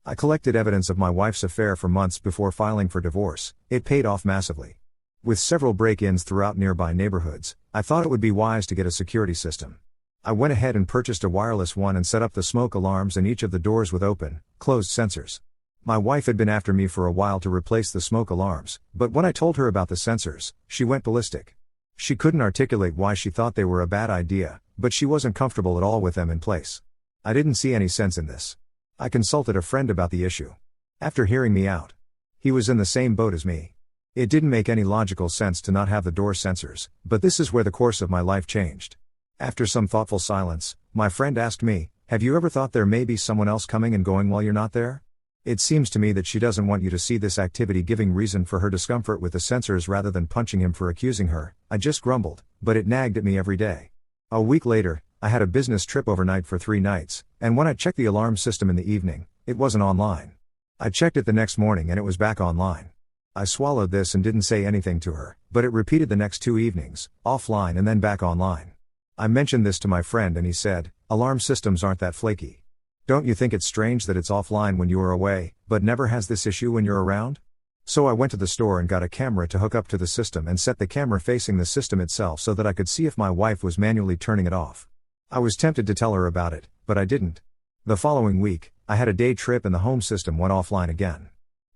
I collected evidence of my wife's affair for months before filing for divorce. It paid off massively. With several break-ins throughout nearby neighborhoods, I thought it would be wise to get a security system. I went ahead and purchased a wireless one and set up the smoke alarms in each of the doors with open, closed sensors. My wife had been after me for a while to replace the smoke alarms, but when I told her about the sensors, she went ballistic. She couldn't articulate why she thought they were a bad idea, but she wasn't comfortable at all with them in place. I didn't see any sense in this. I consulted a friend about the issue. After hearing me out, he was in the same boat as me. It didn't make any logical sense to not have the door sensors, but this is where the course of my life changed. After some thoughtful silence, my friend asked me, "Have you ever thought there may be someone else coming and going while you're not there? It seems to me that she doesn't want you to see this activity giving reason for her discomfort with the sensors rather than punching him for accusing her." I just grumbled, but it nagged at me every day. A week later, I had a business trip overnight for 3 nights, and when I checked the alarm system in the evening, it wasn't online. I checked it the next morning and it was back online. I swallowed this and didn't say anything to her, but it repeated the next 2 evenings, offline and then back online. I mentioned this to my friend and he said, "Alarm systems aren't that flaky. Don't you think it's strange that it's offline when you are away, but never has this issue when you're around?" So I went to the store and got a camera to hook up to the system and set the camera facing the system itself so that I could see if my wife was manually turning it off. I was tempted to tell her about it, but I didn't. The following week, I had a day trip and the home system went offline again.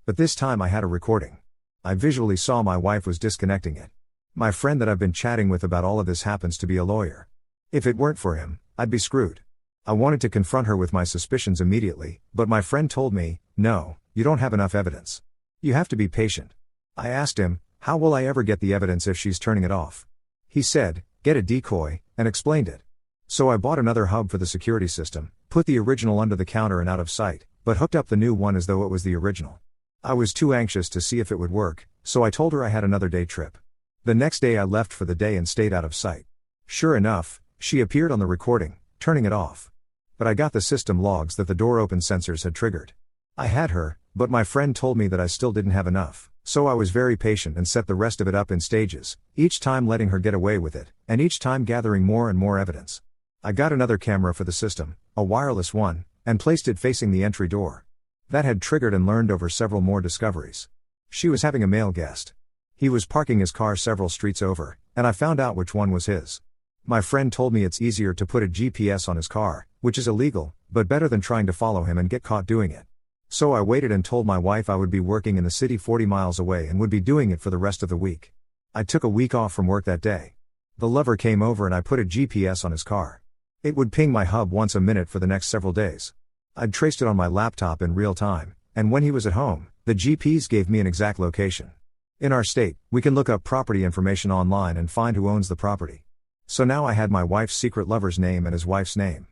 But this time I had a recording. I visually saw my wife was disconnecting it. My friend that I've been chatting with about all of this happens to be a lawyer. If it weren't for him, I'd be screwed. I wanted to confront her with my suspicions immediately, but my friend told me, "No, you don't have enough evidence. You have to be patient." I asked him, "How will I ever get the evidence if she's turning it off?" He said, "Get a decoy," and explained it. So I bought another hub for the security system, put the original under the counter and out of sight, but hooked up the new one as though it was the original. I was too anxious to see if it would work, so I told her I had another day trip. The next day I left for the day and stayed out of sight. Sure enough, she appeared on the recording, turning it off. But I got the system logs that the door open sensors had triggered. I had her, but my friend told me that I still didn't have enough, so I was very patient and set the rest of it up in stages, each time letting her get away with it, and each time gathering more and more evidence. I got another camera for the system, a wireless one, and placed it facing the entry door. That had triggered and learned over several more discoveries. She was having a male guest. He was parking his car several streets over, and I found out which one was his. My friend told me it's easier to put a GPS on his car, which is illegal, but better than trying to follow him and get caught doing it. So I waited and told my wife I would be working in the city 40 miles away and would be doing it for the rest of the week. I took a week off from work that day. The lover came over and I put a GPS on his car. It would ping my hub once a minute for the next several days. I'd traced it on my laptop in real time, and when he was at home, the GPS gave me an exact location. In our state, we can look up property information online and find who owns the property. So now I had my wife's secret lover's name and his wife's name.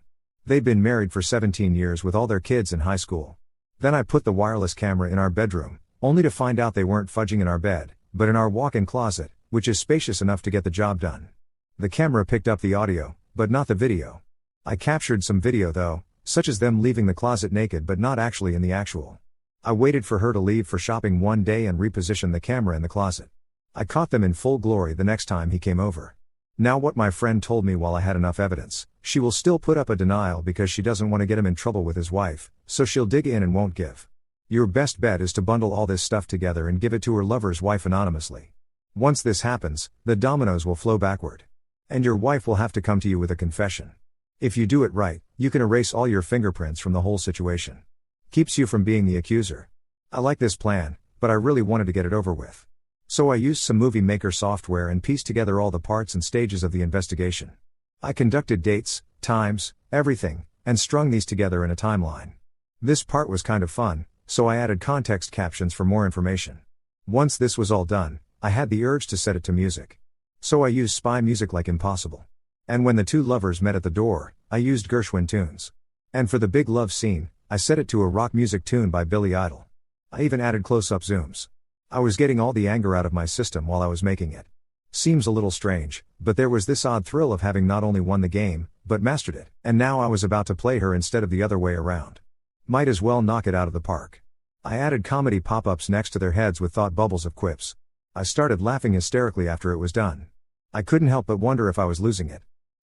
They'd been married for 17 years with all their kids in high school. Then I put the wireless camera in our bedroom, only to find out they weren't fudging in our bed, but in our walk-in closet, which is spacious enough to get the job done. The camera picked up the audio, but not the video. I captured some video though, such as them leaving the closet naked but not actually in the actual. I waited for her to leave for shopping one day and repositioned the camera in the closet. I caught them in full glory the next time he came over. Now what my friend told me, while I had enough evidence, she will still put up a denial because she doesn't want to get him in trouble with his wife, so she'll dig in and won't give. Your best bet is to bundle all this stuff together and give it to her lover's wife anonymously. Once this happens, the dominoes will flow backward. And your wife will have to come to you with a confession. If you do it right, you can erase all your fingerprints from the whole situation. Keeps you from being the accuser. I like this plan, but I really wanted to get it over with. So I used some Movie Maker software and pieced together all the parts and stages of the investigation. I conducted dates, times, everything, and strung these together in a timeline. This part was kind of fun, so I added context captions for more information. Once this was all done, I had the urge to set it to music. So I used spy music like Impossible. And when the two lovers met at the door, I used Gershwin tunes. And for the big love scene, I set it to a rock music tune by Billy Idol. I even added close-up zooms. I was getting all the anger out of my system while I was making it. Seems a little strange, but there was this odd thrill of having not only won the game, but mastered it, and now I was about to play her instead of the other way around. Might as well knock it out of the park. I added comedy pop-ups next to their heads with thought bubbles of quips. I started laughing hysterically after it was done. I couldn't help but wonder if I was losing it.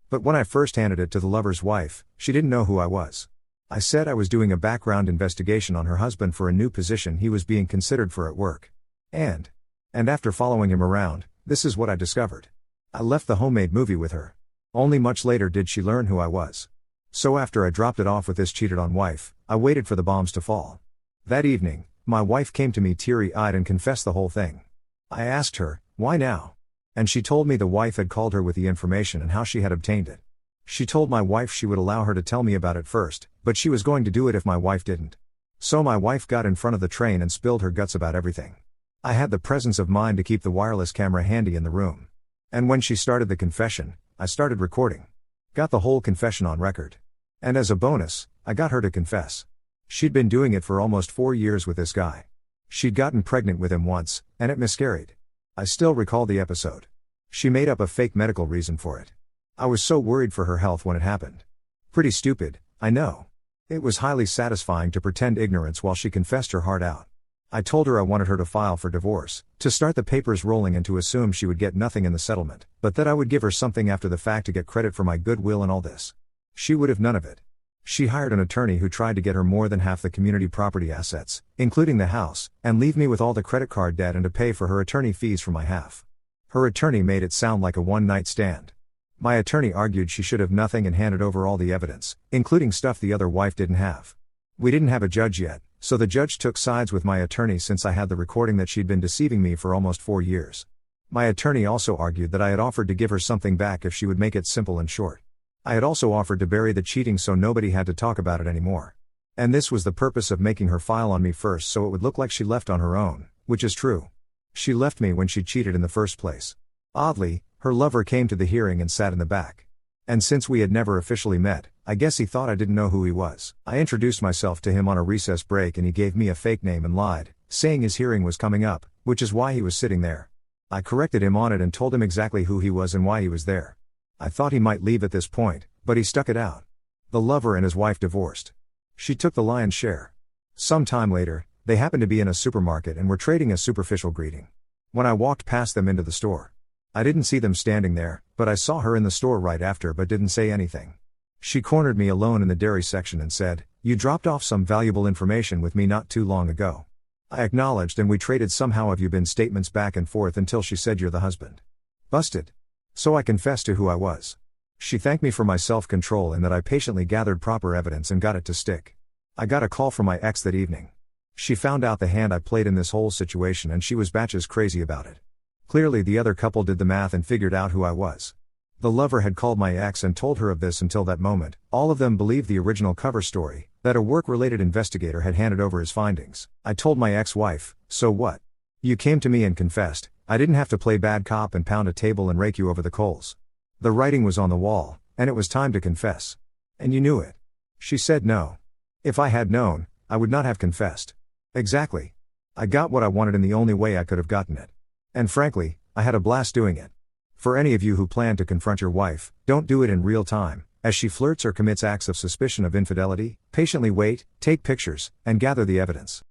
But when I first handed it to the lover's wife, she didn't know who I was. I said I was doing a background investigation on her husband for a new position he was being considered for at work. And after following him around, this is what I discovered. I left the homemade movie with her. Only much later did she learn who I was. So after I dropped it off with this cheated on wife, I waited for the bombs to fall. That evening, my wife came to me teary-eyed and confessed the whole thing. I asked her, why now? And she told me the wife had called her with the information and how she had obtained it. She told my wife she would allow her to tell me about it first, but she was going to do it if my wife didn't. So my wife got in front of the train and spilled her guts about everything. I had the presence of mind to keep the wireless camera handy in the room. And when she started the confession, I started recording. Got the whole confession on record. And as a bonus, I got her to confess. She'd been doing it for almost 4 years with this guy. She'd gotten pregnant with him once, and it miscarried. I still recall the episode. She made up a fake medical reason for it. I was so worried for her health when it happened. Pretty stupid, I know. It was highly satisfying to pretend ignorance while she confessed her heart out. I told her I wanted her to file for divorce, to start the papers rolling and to assume she would get nothing in the settlement, but that I would give her something after the fact to get credit for my goodwill and all this. She would have none of it. She hired an attorney who tried to get her more than half the community property assets, including the house, and leave me with all the credit card debt and to pay for her attorney fees for my half. Her attorney made it sound like a one-night stand. My attorney argued she should have nothing and handed over all the evidence, including stuff the other wife didn't have. We didn't have a judge yet, so the judge took sides with my attorney since I had the recording that she'd been deceiving me for almost 4 years. My attorney also argued that I had offered to give her something back if she would make it simple and short. I had also offered to bury the cheating so nobody had to talk about it anymore. And this was the purpose of making her file on me first so it would look like she left on her own, which is true. She left me when she cheated in the first place. Oddly, her lover came to the hearing and sat in the back. And since we had never officially met, I guess he thought I didn't know who he was. I introduced myself to him on a recess break and he gave me a fake name and lied, saying his hearing was coming up, which is why he was sitting there. I corrected him on it and told him exactly who he was and why he was there. I thought he might leave at this point, but he stuck it out. The lover and his wife divorced. She took the lion's share. Some time later, they happened to be in a supermarket and were trading a superficial greeting. When I walked past them into the store, I didn't see them standing there, but I saw her in the store right after but didn't say anything. She cornered me alone in the dairy section and said, "You dropped off some valuable information with me not too long ago." I acknowledged and we traded somehow have you been statements back and forth until she said you're the husband. Busted. So I confessed to who I was. She thanked me for my self-control and that I patiently gathered proper evidence and got it to stick. I got a call from my ex that evening. She found out the hand I played in this whole situation and she was batshit crazy about it. Clearly the other couple did the math and figured out who I was. The lover had called my ex and told her of this until that moment. All of them believed the original cover story, that a work-related investigator had handed over his findings. I told my ex-wife, "So what? You came to me and confessed. I didn't have to play bad cop and pound a table and rake you over the coals. The writing was on the wall, and it was time to confess. And you knew it." She said no. If I had known, I would not have confessed. Exactly. I got what I wanted in the only way I could have gotten it. And frankly, I had a blast doing it. For any of you who plan to confront your wife, don't do it in real time, as she flirts or commits acts of suspicion of infidelity. Patiently wait, take pictures, and gather the evidence.